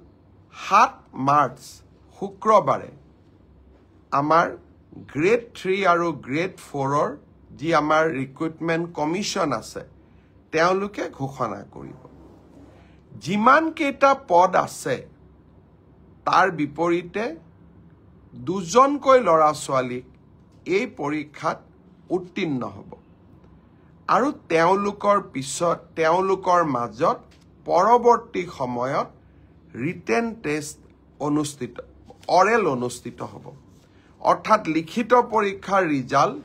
7 মাৰ্চ শুক্ৰবাৰে আমাৰ গ্ৰেড 3 আৰু গ্ৰেড 4ৰ যি আমাৰ ৰিক্ৰুটমেণ্ট কমিশ্যন আছে তেওঁলোকে ঘোষণা কৰিব। যিমান কেইটা পদ আছে তাৰ বিপৰীতে 2জনকৈ ল'ৰা ছোৱালীক এই পৰীক্ষাত উত্তীৰ্ণ হ'ব আৰু তেওঁলোকৰ মাজত পৰৱৰ্তী সময়ত ৰিটেন টেষ্ট অৰেল অনুষ্ঠিত হ'ব। অৰ্থাৎ লিখিত পৰীক্ষাৰ ৰিজাল্ট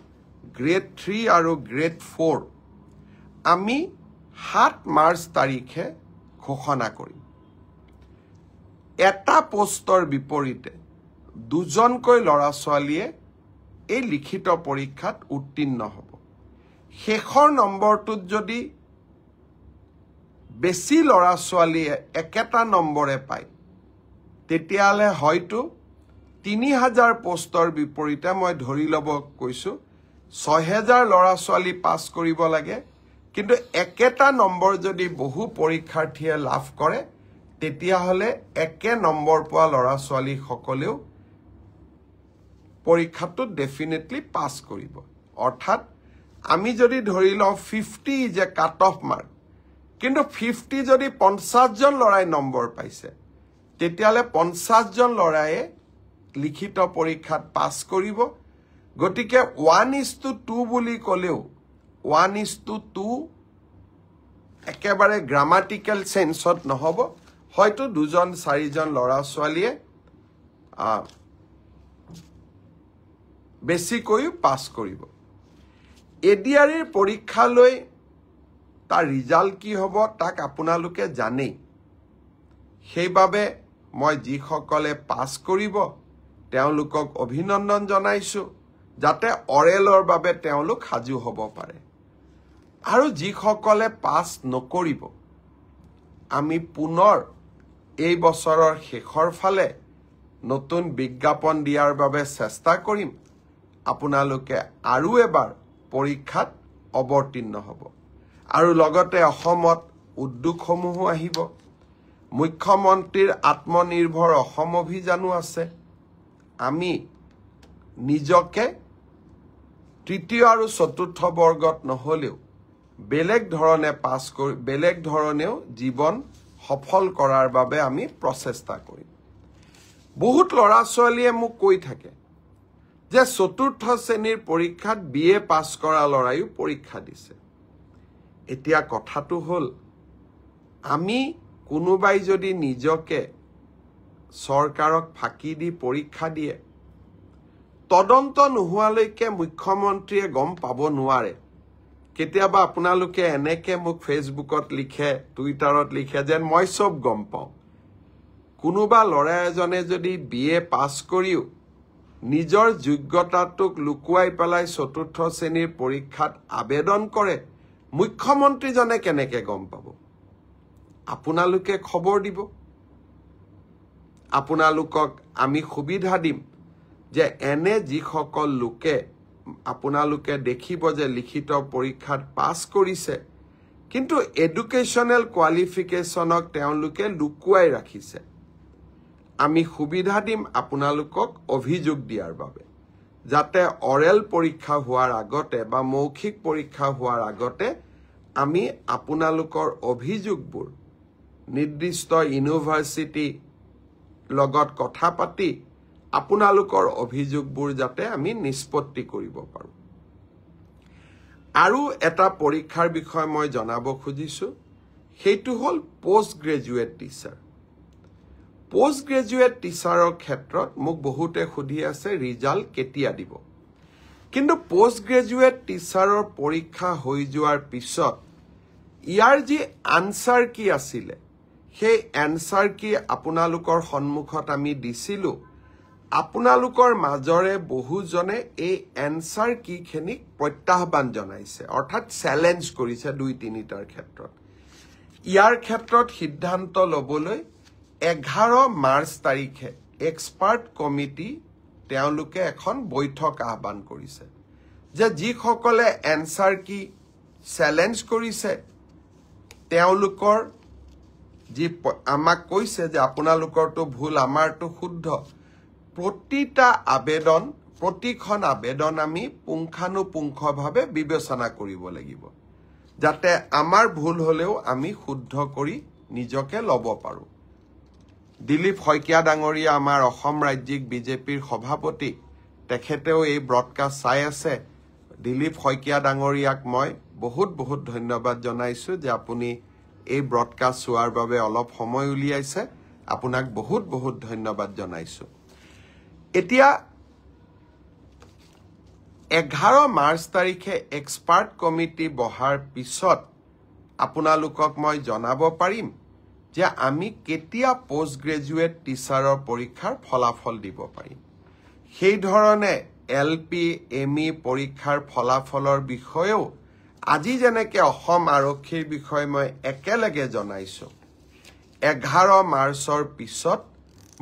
গ্ৰেড 3 আৰু গ্ৰেড 4 আমি 7 মাৰ্চ তাৰিখে ঘোষণা কৰিম। এটা পোষ্টৰ বিপৰীতে 2জনকৈ ল'ৰা ছোৱালীয়ে এই লিখিত পৰীক্ষাত উত্তীৰ্ণ হ'ব। শেষৰ নম্বৰটোত যদি বেছি ল'ৰা ছোৱালীয়ে একেটা নম্বৰে পায় তেতিয়াহ'লে হয়তো 3000 পোষ্টৰ বিপৰীতে মই ধৰি ল'ব কৈছোঁ 6000 ল'ৰা ছোৱালী পাছ কৰিব লাগে, কিন্তু একেটা নম্বৰ যদি বহু পৰীক্ষাৰ্থীয়ে লাভ কৰে তেতিয়াহ'লে একে নম্বৰ পোৱা ল'ৰা ছোৱালীসকলেও পৰীক্ষাটোত ডেফিনেটলি পাছ কৰিব। অৰ্থাৎ আমি যদি ধৰি লওঁ 50 is a cut off mark, কিন্তু 50 যদি 50জন ল'ৰাই নম্বৰ পাইছে তেতিয়াহ'লে 50জন ল'ৰায়ে লিখিত পৰীক্ষাত পাছ কৰিব। গতিকে 1:2 বুলি ক'লেও 1:2 একেবাৰে গ্ৰামাটিকেল চেন্সত নহ'ব, হয়তো 2-4জন ল'ৰা ছোৱালীয়ে বেছিকৈও পাছ কৰিব। এডিআৰইৰ পৰীক্ষালৈ তাৰ ৰিজাল্ট কি হ'ব তাক আপোনালোকে জানেই। সেইবাবে মই যিসকলে পাছ কৰিব তেওঁলোকক অভিনন্দন জনাইছোঁ, যাতে অৰেলৰ বাবে তেওঁলোক সাজু হ'ব পাৰে। আৰু যিসকলে পাছ নকৰিব আমি পুনৰ এই বছৰৰ শেষৰ ফালে নতুন বিজ্ঞাপন দিয়াৰ বাবে চেষ্টা কৰিম। আপোনালোকে আৰু এবাৰ পৰীক্ষাত অৱতীৰ্ণ হ'ব। আৰু লগতে অসমত উদ্যোগসমূহো আহিব। মুখ্যমন্ত্ৰীৰ আত্মনিৰ্ভৰ অসম অভিযানো আছে। আমি নিজকে তৃতীয় আৰু চতুৰ্থ বৰ্গত নহ'লেও বেলেগ ধৰণেও জীৱন সফল কৰাৰ বাবে আমি প্ৰচেষ্টা কৰিম। বহুত ল'ৰা ছোৱালীয়ে মোক কৈ থাকে যে চতুৰ্থ শ্ৰেণীৰ পৰীক্ষাত BA পাছ কৰা ল'ৰাইও পৰীক্ষা দিছে। এতিয়া কথাটো হ'ল আমি কোনোবাই যদি নিজকে চৰকাৰক ফাঁকি দি পৰীক্ষা দিয়ে তদন্ত নোহোৱালৈকে মুখ্যমন্ত্ৰীয়ে গম পাব নোৱাৰে। কেতিয়াবা আপোনালোকে এনেকে মোক ফেচবুকত লিখে, টুইটাৰত লিখে যেন মই চব গম পাওঁ। কোনোবা ল'ৰা এজনে যদি BA পাছ কৰিও নিজৰ যোগ্যতাটোক লুকুৱাই পেলাই চতুৰ্থ শ্ৰেণীৰ পৰীক্ষাত আবেদন কৰে, মুখ্যমন্ত্ৰীজনে কেনেকে গম পাব? আপোনালোকে খবৰ দিব। আপোনালোকক আমি সুবিধা দিম যে এনে যিসকল লোকে আপোনালোকে দেখিব যে লিখিত পৰীক্ষাত পাছ কৰিছে কিন্তু এডুকেশ্যনেল কোৱালিফিকেশ্যনক তেওঁলোকে লুকুৱাই ৰাখিছে, আমি সুবিধা দিম আপোনালোকক অভিযোগ দিয়াৰ বাবে, যাতে অৰেল পৰীক্ষা হোৱাৰ আগতে বা মৌখিক পৰীক্ষা হোৱাৰ আগতে আমি আপোনালোকৰ অভিযোগবোৰ নিৰ্দিষ্ট ইউনিভাৰ্চিটি লগত কথা পাতি আপোনালোকৰ অভিযোগবোৰ যাতে আমি নিষ্পত্তি কৰিব পাৰোঁ। আৰু এটা পৰীক্ষাৰ বিষয়ে মই জনাব খুজিছোঁ, সেইটো হ'ল post graduate teacher. Post graduate টিচাৰৰ ক্ষেত্ৰত মোক বহুতে সুধি আছে ৰিজাল্ট কেতিয়া দিব। কিন্তু পোষ্ট গ্ৰেজুৱেট টিচাৰৰ পৰীক্ষা হৈ যোৱাৰ পিছত ইয়াৰ যি আনচাৰ কি আছিলে সেই এনচাৰ কি আপোনালোকৰ সন্মুখত আমি দিছিলোঁ। আপোনালোকৰ মাজৰে বহুজনে এই এনচাৰ কিখিনিক প্ৰত্যাহ্বান জনাইছে, অৰ্থাৎ চেলেঞ্জ কৰিছে 2-3টাৰ ক্ষেত্ৰত। ইয়াৰ ক্ষেত্ৰত সিদ্ধান্ত ল'বলৈ 11 মাৰ্চ তাৰিখে এক্সপাৰ্ট কমিটি তেওঁলোকে এখন বৈঠক আহ্বান কৰিছে যে যিসকলে এনসাৰ কি চ্যালেঞ্জ কৰিছে তেওঁলোকৰ যি আমাক কৈছে যে আপোনালোকৰটো ভুল আমাৰটো শুদ্ধ প্ৰতিখন আবেদন আমি পুংখানুপুংখভাৱে বিবেচনা কৰিব লাগিব যাতে আমাৰ ভুল হলেও আমি শুদ্ধ কৰি নিজকে ল'ব পাৰো দিলীপ শইকীয়া ডাঙৰীয়া আমাৰ অসম ৰাজ্যিক বিজেপিৰ সভাপতি তেখেতেও এই ব্ৰডকাষ্ট চাই আছে দিলীপ শইকীয়া ডাঙৰীয়াক মই বহুত ধন্যবাদ জনাইছো যে আপুনি এই ব্ৰডকাষ্ট চোৱাৰ বাবে অলপ সময় উলিয়াইছে আপোনাক বহুত ধন্যবাদ জনাইছো এতিয়া 11 মাৰ্চ তাৰিখে এক্সপাৰ্ট কমিটি বহাৰ পিছত আপোনালোকক মই জনাব পাৰিম যে আমি কেতিয়া পোষ্ট গ্ৰেজুৱেট টিচাৰৰ পৰীক্ষাৰ ফলাফল দিব পাৰিম সেই ধৰণে এলপি এমই পৰীক্ষাৰ ফলাফলৰ বিষয়েও আজি যেনেকে অসম আৰক্ষীৰ বিষয়ে মই একেলগে জনাইছো 11 মাৰ্চৰ পিছত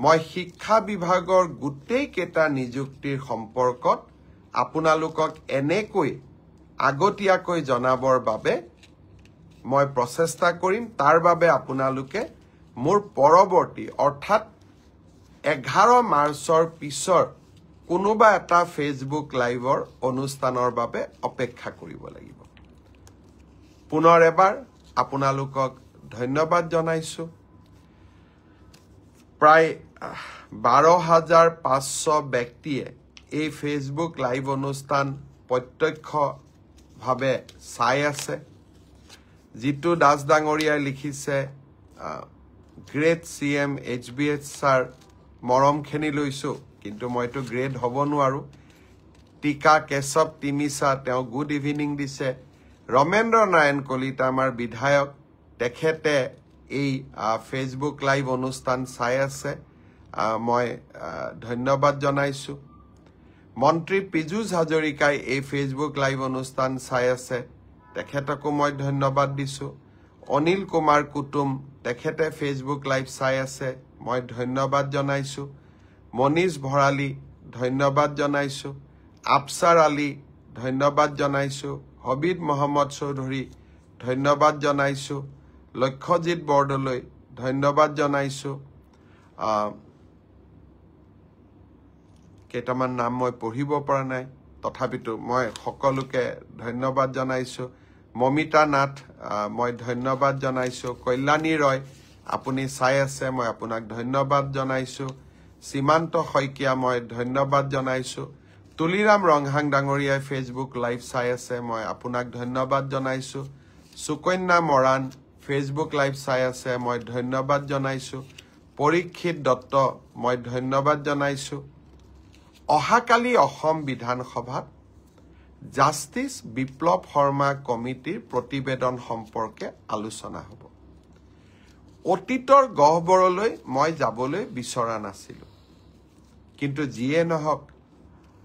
মই শিক্ষা বিভাগৰ গোটেই কেটা নিযুক্তিৰ সম্পৰ্কত আপোনালোকক এনেকৈ আগতীয়াকৈ জনাবৰ বাবে মই প্ৰচেষ্টা কৰিম তাৰ বাবে আপোনালোকে মোৰ পৰৱৰ্তী অৰ্থাৎ 11 মাৰ্চৰ পিছৰ কোনোবা এটা ফেসবুক লাইভৰ অনুষ্ঠানৰ বাবে অপেক্ষা কৰিব লাগিব পুনৰ এবাৰ আপোনালোকক ধন্যবাদ জনাইছো প্ৰায় 12,500 ব্যক্তিয়ে এই ফেসবুক লাইভ অনুষ্ঠান প্ৰত্যক্ষভাৱে চাই আছে জিতু দাস ডাঙৰীয়াই লিখিছে গ্ৰেড সিএম এইচবিএছ স্যাৰ মৰমখেনি লৈছো কিন্তু মইতো গ্ৰেড হ'ব নোৱাৰো টিকা কেশৱ তিমিসা তেওঁ গুড ইভিনিং দিছে ৰমেন্দ্ৰ নাৰায়ণ কলিতা আমাৰ বিধায়ক তেখেতে এই ফেসবুক লাইভ অনুষ্ঠান চাই আছে মই ধন্যবাদ জনাইছো মন্ত্ৰী পীযুষ হাজৰিকাই এই ফেসবুক লাইভ অনুষ্ঠান চাই আছে তেখেতকো মই ধন্যবাদ দিছো অনিল কুমাৰ কুতুম তেখেতে ফেসবুক লাইভ চাই আছে মই ধন্যবাদ জনাইছো মনীষ ভৰালী ধন্যবাদ জনাইছো আফসাৰ আলী ধন্যবাদ জনাইছো হবিদ মোহাম্মদ চৌধুৰী ধন্যবাদ জনাইছো লক্ষ্যজিত বৰদলৈ ধন্যবাদ জনাইছো কেইটামান নাম মই পঢ়িব পৰা নাই তথাপিতো মই সকলোকে ধন্যবাদ জনাইছো মমিতা নাথ মই ধন্যবাদ জনাইছো কল্যাণী ৰয় আপুনি চাই আছে মই আপোনাক ধন্যবাদ জনাইছো সীমান্ত শইকীয়া মই ধন্যবাদ জনাইছো তুলিৰাম ৰংহাং ডাঙৰীয়াই ফেসবুক লাইভ চাই আছে মই আপোনাক ধন্যবাদ জনাইছো সুকন্যা মৰাণ ফেসবুক লাইভ চাই আছে মই ধন্যবাদ জনাইছো পৰীক্ষিত দত্ত মই ধন্যবাদ জনাইছো অহাকালি অসম বিধানসভাত জাস্টিস বিপ্লৱ শৰ্মা কমিটিৰ প্ৰতিবেদন সম্পৰ্কে আলোচনা হ'ব অতীতৰ গহ্বৰলৈ মই যাবলৈ বিচৰা নাছিলো কিন্তু যিয়ে নহওক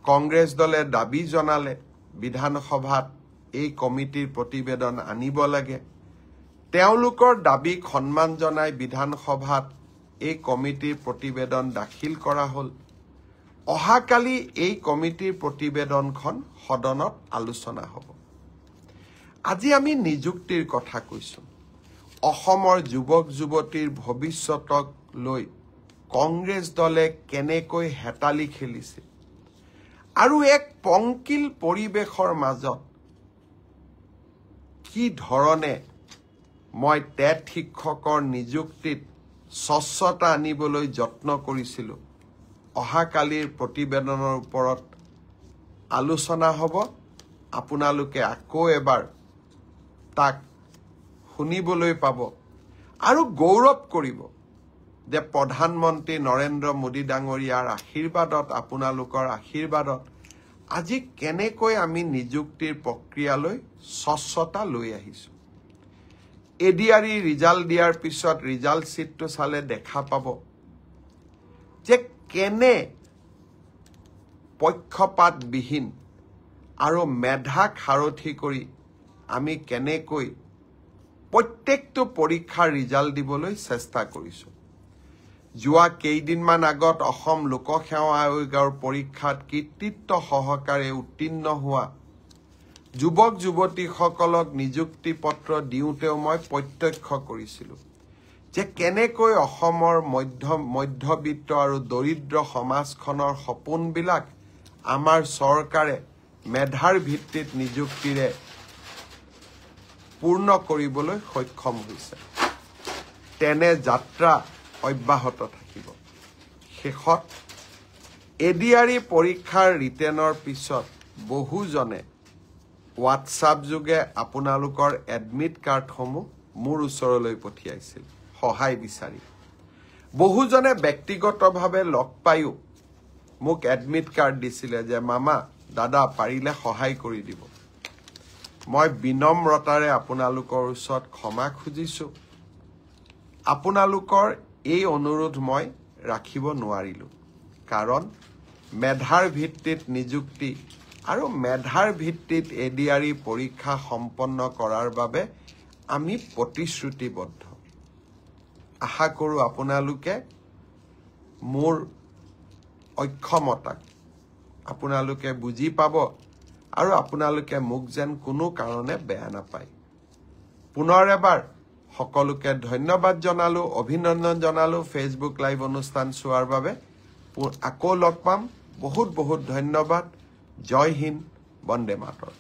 কংগ্ৰেছ দলে দাবী জনালে বিধানসভাত এই কমিটিৰ প্ৰতিবেদন আনিব লাগে তেওঁলোকৰ দাবীক সন্মান জনাই বিধানসভাত এই কমিটিৰ প্ৰতিবেদন দাখিল কৰা হ'ল অহাকালি এই কমিটিৰ প্ৰতিবেদনখন সদনত আলোচনা হ'ব আজি আমি নিযুক্তিৰ কথা কৈছো অসমৰ যুৱক যুৱতীৰ ভৱিষ্যতক লৈ কংগ্ৰেছ দলে কেনেকৈ হেতালি খেলিছে আৰু এক পংকিল পৰিবেশৰ মাজত কি ধৰণে মই টেট শিক্ষকৰ নিযুক্তিত স্বচ্ছতা আনিবলৈ যত্ন কৰিছিলো অহাকালিৰ প্ৰতিবেদনৰ ওপৰত আলোচনা হ'ব আপোনালোকে আকৌ এবাৰ তাক শুনিবলৈ পাব আৰু গৌৰৱ কৰিব যে প্ৰধানমন্ত্ৰী নৰেন্দ্ৰ মোদী ডাঙৰীয়াৰ আশীৰ্বাদত আপোনালোকৰ আশীৰ্বাদত আজি কেনেকৈ আমি নিযুক্তিৰ প্ৰক্ৰিয়ালৈ স্বচ্ছতা লৈ আহিছো এডিআৰি ৰিজাল্ট দিয়াৰ পিছত ৰিজাল্ট চিটটো চালে দেখা পাব যে কেনে পক্ষপাতবিহীন আৰু মেধা খাৰঠি কৰি আমি কেনেকৈ প্ৰত্যেকটো পৰীক্ষাৰ ৰিজাল্ট দিবলৈ চেষ্টা কৰিছোঁ। যোৱা কেইদিনমান আগত অসম লোকসেৱা আয়োগৰ পৰীক্ষাত কৃতিত্ব সহকাৰে উত্তীৰ্ণ হোৱা যুৱক যুৱতীসকলক নিযুক্তি পত্ৰ দিওঁতেও মই প্ৰত্যক্ষ কৰিছিলোঁ যে কেনেকৈ অসমৰ মধ্যবিত্ত আৰু দৰিদ্ৰ সমাজখনৰ সপোনবিলাক আমাৰ চৰকাৰে মেধাৰ ভিত্তিত নিযুক্তিৰে পূৰ্ণ কৰিবলৈ সক্ষম হৈছে। তেনে যাত্ৰা অব্যাহত থাকিব। শেষত এডিআৰই পৰীক্ষাৰ ৰিটেনৰ পিছত বহুজনে হোৱাটছআপ যোগে আপোনালোকৰ এডমিট কাৰ্ডসমূহ মোৰ ওচৰলৈ পঠিয়াইছিল সহায় বিচাৰি। বহুজনে ব্যক্তিগতভাৱে লগ পায়ো মোক এডমিট কাৰ্ড দিছিলে যে মামা দাদা পাৰিলে সহায় কৰি দিব। মই বিনম্ৰতাৰে আপোনালোকৰ ওচৰত ক্ষমা খুজিছোঁ। আপোনালোকৰ এই অনুৰোধ মই ৰাখিব নোৱাৰিলোঁ, কাৰণ মেধাৰ ভিত্তিত নিযুক্তি আৰু মেধাৰ ভিত্তিত এডিআৰই পৰীক্ষা সম্পন্ন কৰাৰ বাবে আমি প্ৰতিশ্ৰুতিবদ্ধ। আশা কৰোঁ আপোনালোকে মোৰ অক্ষমতাক আপোনালোকে বুজি পাব আৰু আপোনালোকে মোক যেন কোনো কাৰণে বেয়া নাপায়। পুনৰ এবাৰ সকলোকে ধন্যবাদ জনালোঁ, অভিনন্দন জনালোঁ ফেচবুক লাইভ অনুষ্ঠান চোৱাৰ বাবে। আকৌ লগ পাম। বহুত বহুত ধন্যবাদ। জয় হিন্দ, বন্দে মাতৰম।